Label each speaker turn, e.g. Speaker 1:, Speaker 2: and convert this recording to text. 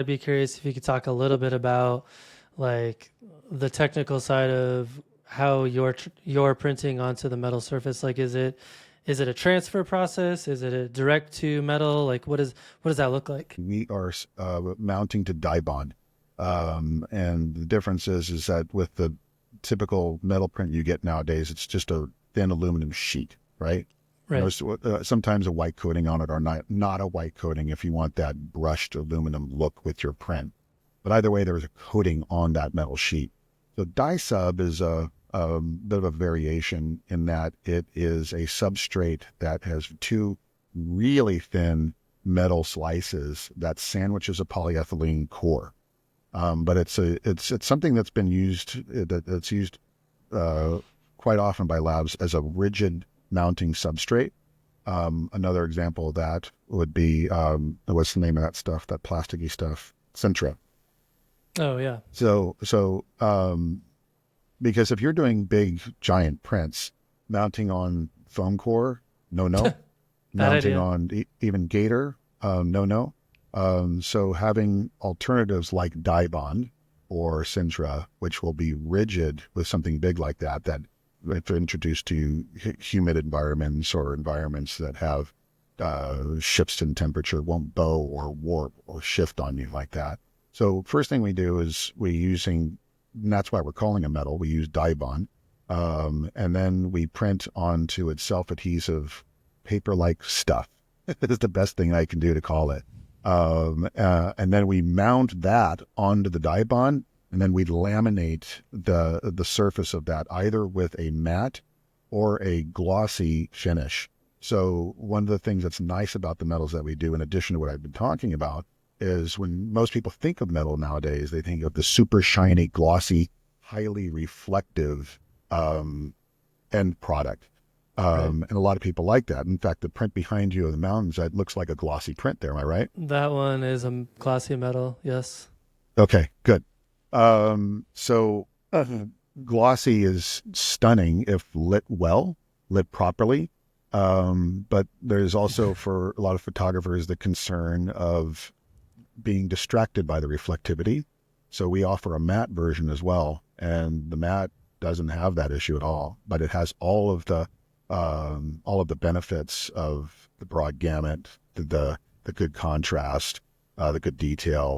Speaker 1: I'd be curious if you could talk a little bit about like the technical side of how you're printing onto the metal surface. Like, is it a transfer process? Is it a direct to metal? Like, what does that look like?
Speaker 2: We are mounting to die bond. And the difference is that with the typical metal print you get nowadays, it's just a thin aluminum sheet, right?
Speaker 1: Right.
Speaker 2: There's sometimes a white coating on it or not a white coating if you want that brushed aluminum look with your print. But either way, there's a coating on that metal sheet. So die sub is a bit of a variation in that it is a substrate that has two really thin metal slices that sandwiches a polyethylene core. But it's something that's been used that's used uh, quite often by labs as a rigid mounting substrate. Another example of that would be what's the name of that stuff? That plasticky stuff, Sintra.
Speaker 1: Oh yeah.
Speaker 2: So because if you're doing big giant prints, mounting on foam core, no.
Speaker 1: Bad
Speaker 2: Mounting
Speaker 1: idea.
Speaker 2: on even Gator, no. So having alternatives like Dibond or Sintra, which will be rigid with something big like that, that if introduced to humid environments or environments that have shifts in temperature, won't bow or warp or shift on you like that. So first thing we do is and that's why we're calling it metal. We use Dibond, and then we print onto its self-adhesive paper-like stuff. Is the best thing I can do to call it. And then we mount that onto the Dibond, and then we laminate the surface of that either with a matte or a glossy finish. So one of the things that's nice about the metals that we do, in addition to what I've been talking about, is when most people think of metal nowadays, they think of the super shiny, glossy, highly reflective um, end product.
Speaker 1: Right.
Speaker 2: And a lot of people like that. In fact, the print behind you of the mountains, that looks like a glossy print there. Am I right?
Speaker 1: That one is a glossy metal. Yes.
Speaker 2: Okay, good. So glossy is stunning if lit well, lit properly. But there's also for a lot of photographers the concern of being distracted by the reflectivity. So we offer a matte version as well, and the matte doesn't have that issue at all, but it has all of the benefits of the broad gamut, the good contrast, the good detail,